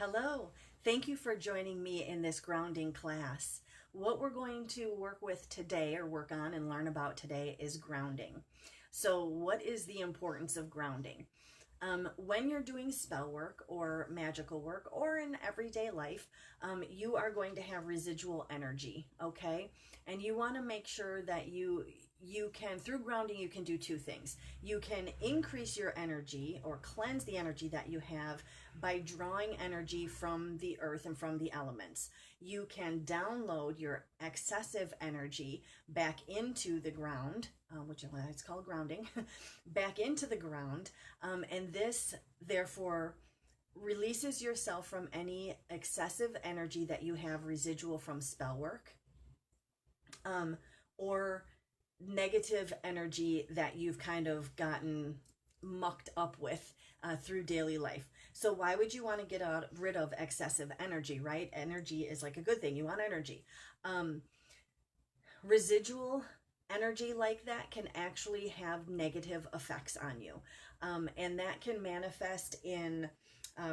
Hello, thank you for joining me in this grounding class. What we're going to work with today, or work on and learn about today, is grounding. So what is the importance of grounding? When you're doing spell work or magical work or in everyday life, you are going to have residual energy, okay? And you want to make sure that you can, through grounding, you can do two things. You can increase your energy or cleanse the energy that you have by drawing energy from the earth and from the elements. You can download your excessive energy back into the ground, which is called grounding, back into the ground, and this therefore releases yourself from any excessive energy that you have residual from spell work, or negative energy that you've kind of gotten mucked up with through daily life. So why would you want to get rid of excessive energy, right? Energy is like a good thing. You want energy. Residual energy like that can actually have negative effects on you. And that can manifest in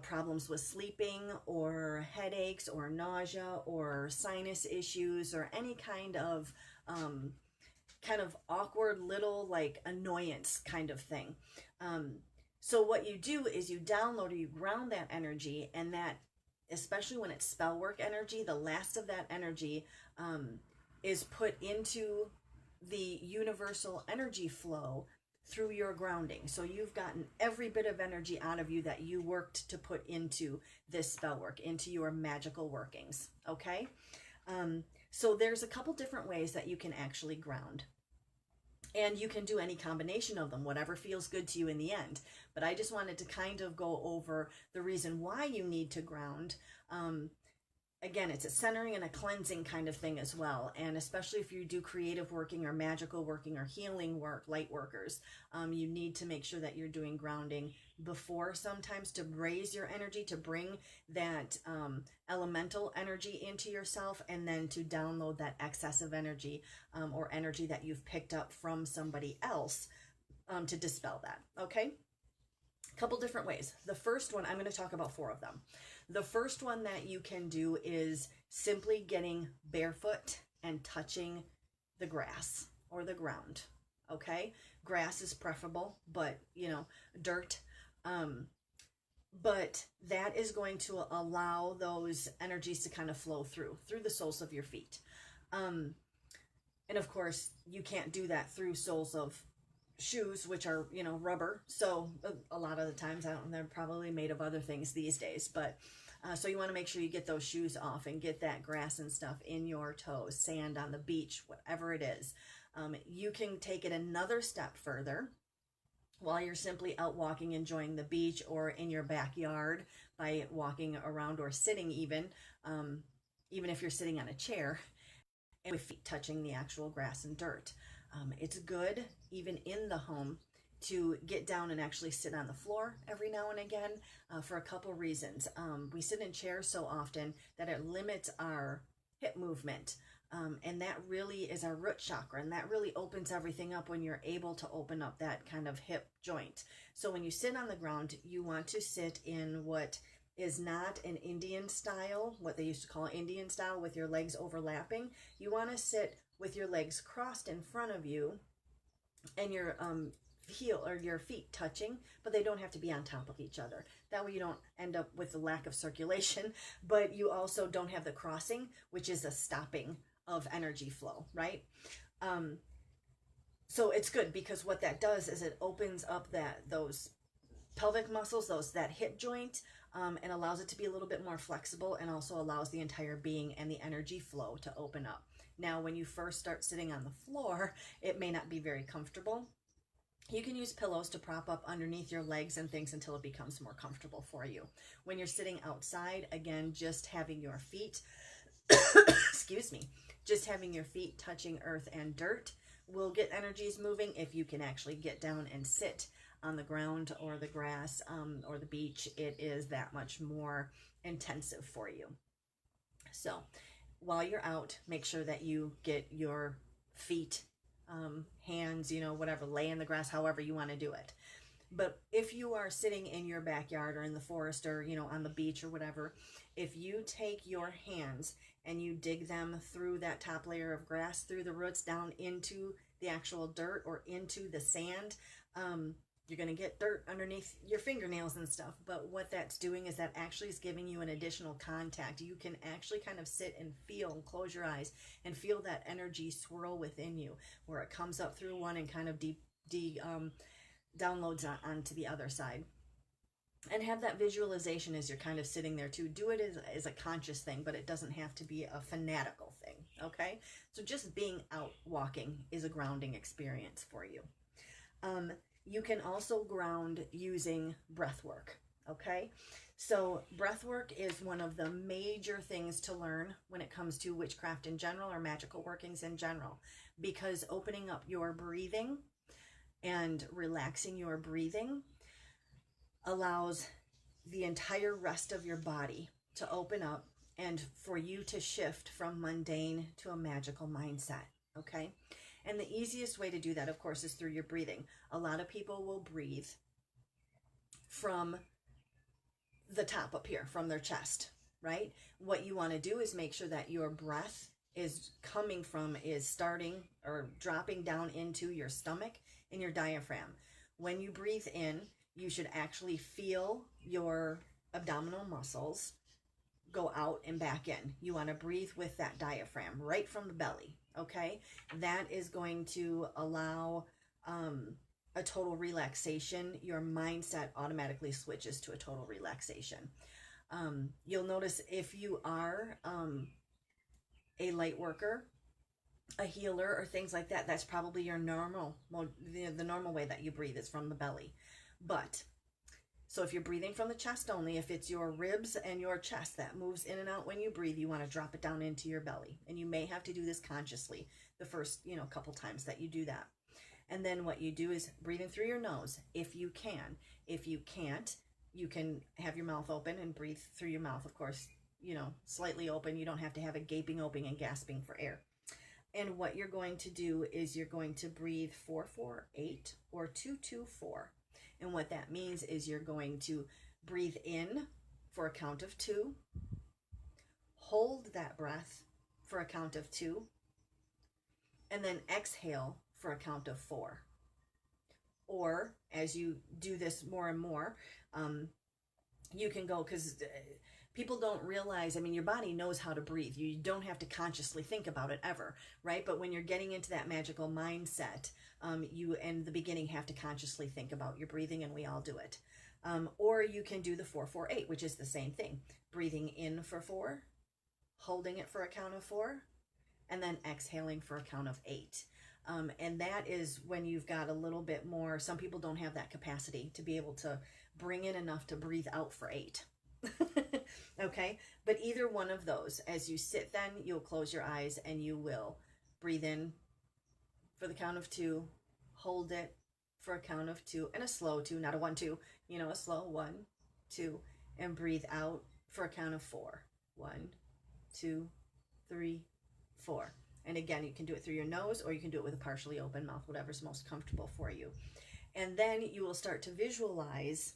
problems with sleeping or headaches or nausea or sinus issues or any kind of awkward little like annoyance kind of thing. So what you do is you download or you ground that energy, and that, especially when it's spell work energy, the last of that energy is put into the universal energy flow through your grounding. So you've gotten every bit of energy out of you that you worked to put into this spell work, into your magical workings, okay? So there's a couple different ways that you can actually ground. And you can do any combination of them, whatever feels good to you in the end. But I just wanted to kind of go over the reason why you need to ground. Again, it's a centering and a cleansing kind of thing as well. And especially if you do creative working or magical working or healing work, light workers, you need to make sure that you're doing grounding before, sometimes, to raise your energy, to bring that elemental energy into yourself, and then to download that excessive energy or energy that you've picked up from somebody else to dispel that, okay? A couple different ways. The first one, I'm going to talk about 4 of them. The first one that you can do is simply getting barefoot and touching the grass or the ground, okay? Grass is preferable, but, dirt. But that is going to allow those energies to kind of flow through the soles of your feet. And of course, you can't do that through soles of shoes, which are, rubber. So a lot of the times, they're probably made of other things these days, but so you want to make sure you get those shoes off and get that grass and stuff in your toes, sand on the beach, whatever it is. You can take it another step further while you're simply out walking, enjoying the beach, or in your backyard by walking around or sitting even if you're sitting on a chair, and with feet touching the actual grass and dirt. It's good, even in the home, to get down and actually sit on the floor every now and again for a couple reasons. We sit in chairs so often that it limits our hip movement, and that really is our root chakra, and that really opens everything up when you're able to open up that kind of hip joint. So when you sit on the ground, you want to sit in what is not an Indian style, what they used to call Indian style, with your legs overlapping. You want to sit with your legs crossed in front of you and your heel or your feet touching, but they don't have to be on top of each other. That way you don't end up with a lack of circulation, but you also don't have the crossing, which is a stopping of energy flow, right? So it's good, because what that does is it opens up those pelvic muscles, that hip joint, and allows it to be a little bit more flexible, and also allows the entire being and the energy flow to open up. Now, when you first start sitting on the floor, it may not be very comfortable. You can use pillows to prop up underneath your legs and things until it becomes more comfortable for you. When you're sitting outside, again, just having your feet, excuse me, just having your feet touching earth and dirt will get energies moving. If you can actually get down and sit on the ground or the grass or the beach, it is that much more intensive for you. So while you're out, make sure that you get your feet, hands, whatever, lay in the grass, however you want to do it. But if you are sitting in your backyard or in the forest or, you know, on the beach or whatever, if you take your hands and you dig them through that top layer of grass, through the roots down into the actual dirt or into the sand, you're going to get dirt underneath your fingernails and stuff. But what that's doing is that actually is giving you an additional contact. You can actually kind of sit and feel and close your eyes and feel that energy swirl within you, where it comes up through one and kind of downloads onto the other side. And have that visualization as you're kind of sitting there too. Do it as a conscious thing, but it doesn't have to be a fanatical thing, okay? So just being out walking is a grounding experience for you. You can also ground using breath work, okay? So breath work is one of the major things to learn when it comes to witchcraft in general or magical workings in general, because opening up your breathing and relaxing your breathing allows the entire rest of your body to open up and for you to shift from mundane to a magical mindset, okay? And the easiest way to do that, of course, is through your breathing. A lot of people will breathe from the top up here, from their chest, right? What you want to do is make sure that your breath is starting or dropping down into your stomach and your diaphragm. When you breathe in, you should actually feel your abdominal muscles go out and back in. You want to breathe with that diaphragm right from the belly, okay? That is going to allow a total relaxation. Your mindset automatically switches to a total relaxation. You'll notice if you are a light worker, a healer, or things like that, that's probably your normal, the normal way that you breathe is from the belly. But, so if you're breathing from the chest only, if it's your ribs and your chest that moves in and out when you breathe, you want to drop it down into your belly. And you may have to do this consciously the first, couple times that you do that. And then what you do is breathing through your nose, if you can. If you can't, you can have your mouth open and breathe through your mouth, of course, slightly open. You don't have to have it gaping open and gasping for air. And what you're going to do is you're going to breathe 4-4-8 or 2-2-4. And what that means is you're going to breathe in for a count of 2, hold that breath for a count of 2, and then exhale for a count of 4. Or as you do this more and more, you can go, because people don't realize, your body knows how to breathe. You don't have to consciously think about it ever, right? But when you're getting into that magical mindset, you in the beginning have to consciously think about your breathing, and we all do it. Or you can do the 4-4-8, which is the same thing. Breathing in for 4, holding it for a count of 4, and then exhaling for a count of 8. And that is when you've got a little bit more. Some people don't have that capacity to be able to bring in enough to breathe out for 8. Okay, but either one of those, as you sit, then you'll close your eyes and you will breathe in for the count of 2, hold it for a count of 2, and a slow 2, not a 1-2, a slow 1-2, and breathe out for a count of 4. 1, 2, 3, 4. And again, you can do it through your nose, or you can do it with a partially open mouth, whatever's most comfortable for you. And then you will start to visualize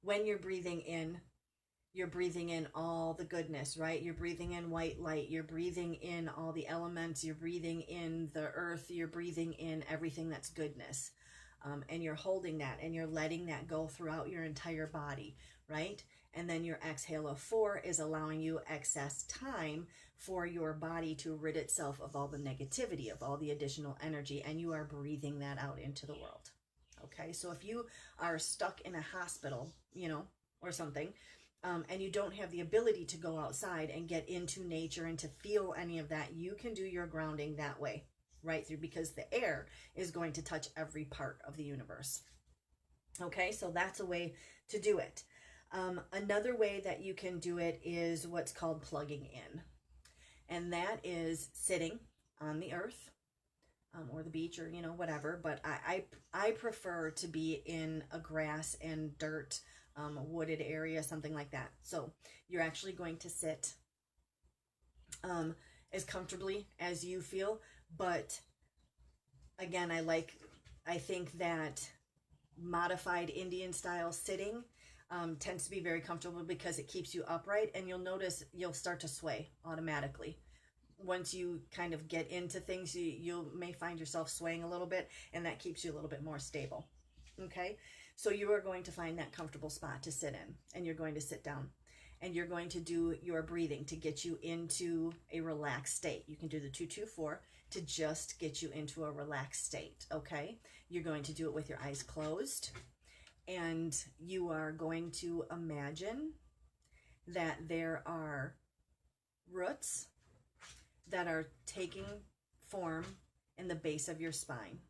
when you're breathing in all the goodness, right? You're breathing in white light. You're breathing in all the elements. You're breathing in the earth. You're breathing in everything that's goodness. And you're holding that, and you're letting that go throughout your entire body, right? And then your exhale of 4 is allowing you excess time for your body to rid itself of all the negativity, of all the additional energy, and you are breathing that out into the world. Okay, so if you are stuck in a hospital, or something, and you don't have the ability to go outside and get into nature and to feel any of that, you can do your grounding that way, right through, because the air is going to touch every part of the universe. Okay, so that's a way to do it. Another way that you can do it is what's called plugging in. And that is sitting on the earth, or the beach, or whatever, but I prefer to be in a grass and dirt wooded area, something like that. So you're actually going to sit as comfortably as you feel, but again, I think that modified Indian style sitting tends to be very comfortable because it keeps you upright, and you'll notice you'll start to sway automatically. Once you kind of get into things, you may find yourself swaying a little bit, and that keeps you a little bit more stable. Okay, so you are going to find that comfortable spot to sit in, and you're going to sit down, and you're going to do your breathing to get you into a relaxed state. You can do the 2-2-4 to just get you into a relaxed state. Okay, you're going to do it with your eyes closed, and you are going to imagine that there are roots that are taking form in the base of your spine.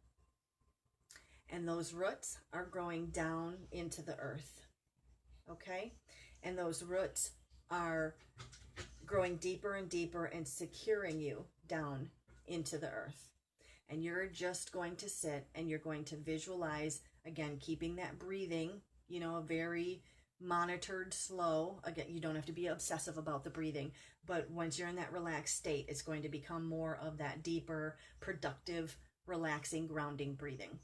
And those roots are growing down into the earth. Okay? And those roots are growing deeper and deeper and securing you down into the earth. And you're just going to sit and you're going to visualize, again, keeping that breathing, you know, a very monitored, slow. Again, you don't have to be obsessive about the breathing, but once you're in that relaxed state, it's going to become more of that deeper, productive, relaxing, grounding breathing.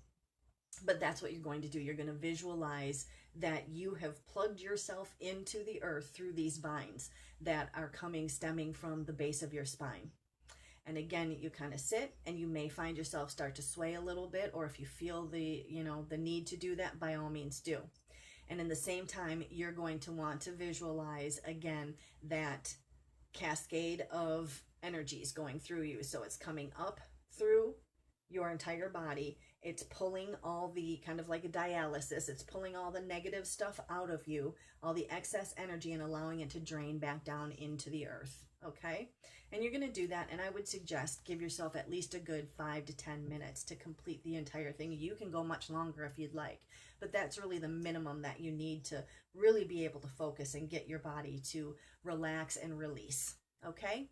But that's what you're going to do. You're going to visualize that you have plugged yourself into the earth through these vines that are stemming from the base of your spine. And again, you kind of sit, and you may find yourself start to sway a little bit, or if you feel the need to do that, by all means do. And in the same time, you're going to want to visualize, again, that cascade of energies going through you. So it's coming up through your entire body. It's pulling all the, kind of like a dialysis, it's pulling all the negative stuff out of you, all the excess energy, and allowing it to drain back down into the earth. Okay? And you're going to do that, and I would suggest give yourself at least a good 5 to 10 minutes to complete the entire thing. You can go much longer if you'd like, but that's really the minimum that you need to really be able to focus and get your body to relax and release. Okay?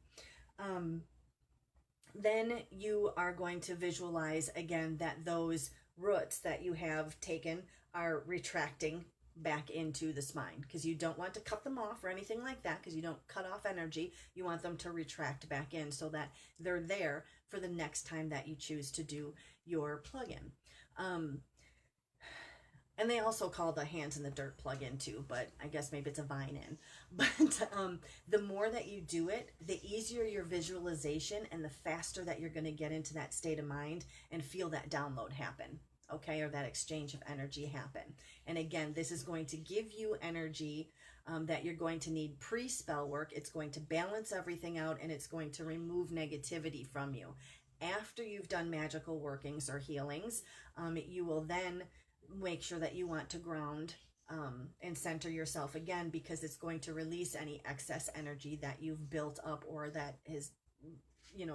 Then you are going to visualize, again, that those roots that you have taken are retracting back into the spine, because you don't want to cut them off or anything like that, because you don't cut off energy. You want them to retract back in so that they're there for the next time that you choose to do your plug-in. And they also call the hands in the dirt plug-in too, but I guess maybe it's a vine in. But the more that you do it, the easier your visualization and the faster that you're going to get into that state of mind and feel that download happen. Okay, or that exchange of energy happen. And again, this is going to give you energy that you're going to need pre-spell work. It's going to balance everything out, and it's going to remove negativity from you. After you've done magical workings or healings, you will then make sure that you want to ground and center yourself again, because it's going to release any excess energy that you've built up or that is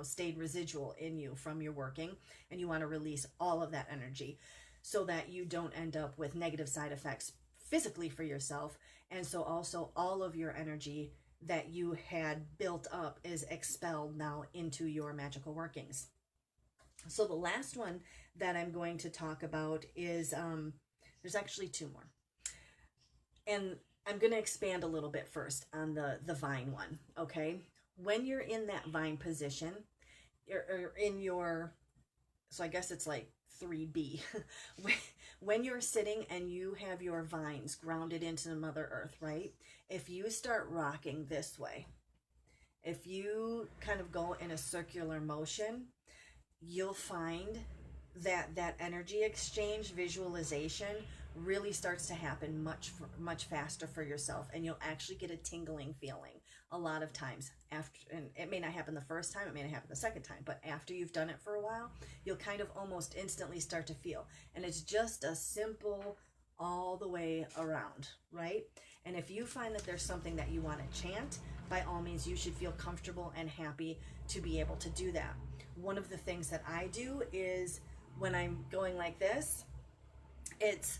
stayed residual in you from your working, and you want to release all of that energy so that you don't end up with negative side effects physically for yourself. And so also all of your energy that you had built up is expelled now into your magical workings. So the last one that I'm going to talk about is, there's actually 2 more. And I'm going to expand a little bit first on the vine one, okay? When you're in that vine position, or in your, so I guess it's like 3B, when you're sitting and you have your vines grounded into Mother Earth, right? If you start rocking this way, if you kind of go in a circular motion, you'll find that that energy exchange visualization really starts to happen much faster for yourself, and you'll actually get a tingling feeling a lot of times after. And it may not happen the first time, it may not happen the second time, but after you've done it for a while, you'll kind of almost instantly start to feel. And it's just a simple all the way around, right? And if you find that there's something that you want to chant, by all means, you should feel comfortable and happy to be able to do that. One of the things that I do is, when I'm going like this, it's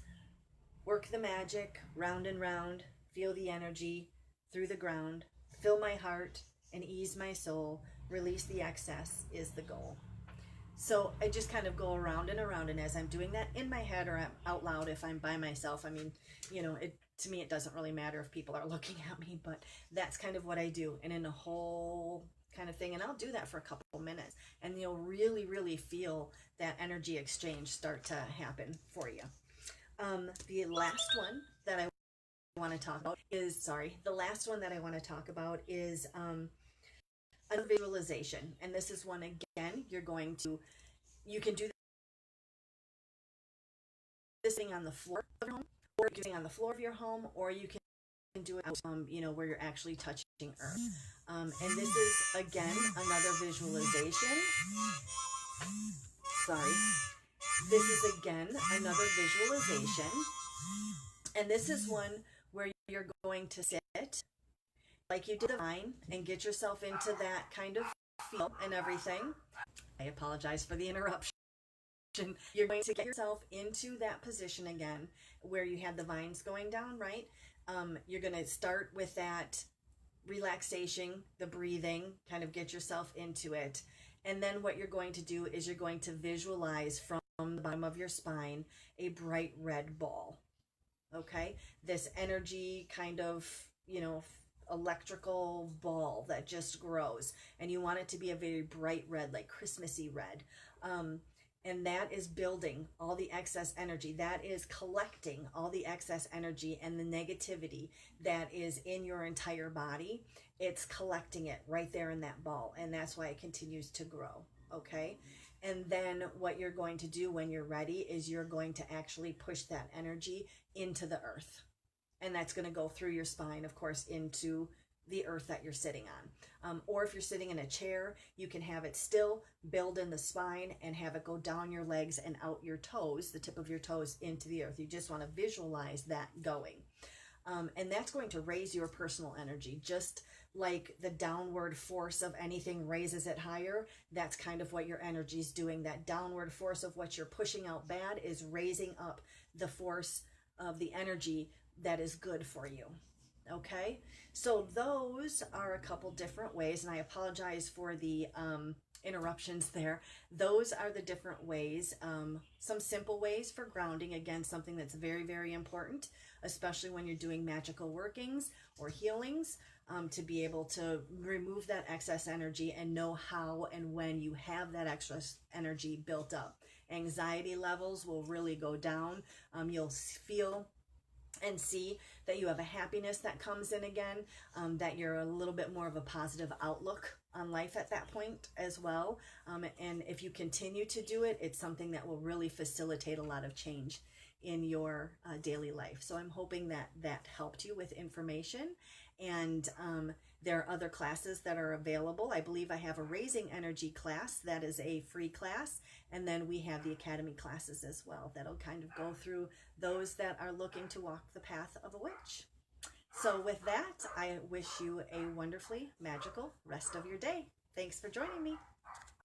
work the magic, round and round, feel the energy through the ground, fill my heart and ease my soul, release the excess is the goal. So I just kind of go around and around, and as I'm doing that in my head or out loud if I'm by myself, I mean, to me it doesn't really matter if people are looking at me, but that's kind of what I do, and in a whole kind of thing. And I'll do that for a couple minutes, and you'll really feel that energy exchange start to happen for you. The last one that I want to talk about is, the last one that I want to talk about is a visualization. And this is one, again, you can do this thing on the floor of your home, or you can on the floor of your home, or you can do it, where you're actually touching earth. And this is, again, another visualization. Sorry. This is, again, another visualization. And this is one where you're going to sit like you did the vine and get yourself into that kind of feel and everything. I apologize for the interruption. You're going to get yourself into that position again where you had the vines going down, right? You're going to start with that relaxation, the breathing, kind of get yourself into it. And then what you're going to do is you're going to visualize from the bottom of your spine a bright red ball. Okay? This energy kind of, electrical ball that just grows. And you want it to be a very bright red, like Christmassy red. And that is building all the excess energy. That is collecting all the excess energy and the negativity that is in your entire body. It's collecting it right there in that ball. And that's why it continues to grow. Okay? And then what you're going to do when you're ready is you're going to actually push that energy into the earth. And that's going to go through your spine, of course, into the earth that you're sitting on. Or if you're sitting in a chair, you can have it still build in the spine and have it go down your legs and out your toes, the tip of your toes, into the earth. You just want to visualize that going. And that's going to raise your personal energy. Just like the downward force of anything raises it higher, that's kind of what your energy is doing. That downward force of what you're pushing out bad is raising up the force of the energy that is good for you. Okay, so those are a couple different ways, and I apologize for the interruptions there. Those are the different ways, some simple ways for grounding. Again, something that's very, very important, especially when you're doing magical workings or healings, to be able to remove that excess energy and know how and when you have that excess energy built up. Anxiety levels will really go down. You'll feel and see that you have a happiness that comes in again, that you're a little bit more of a positive outlook on life at that point as well. And if you continue to do it, it's something that will really facilitate a lot of change in your daily life. So I'm hoping that that helped you with information. And there are other classes that are available. I believe I have a Raising Energy class that is a free class. And then we have the Academy classes as well that'll kind of go through those that are looking to walk the path of a witch. So with that, I wish you a wonderfully magical rest of your day. Thanks for joining me.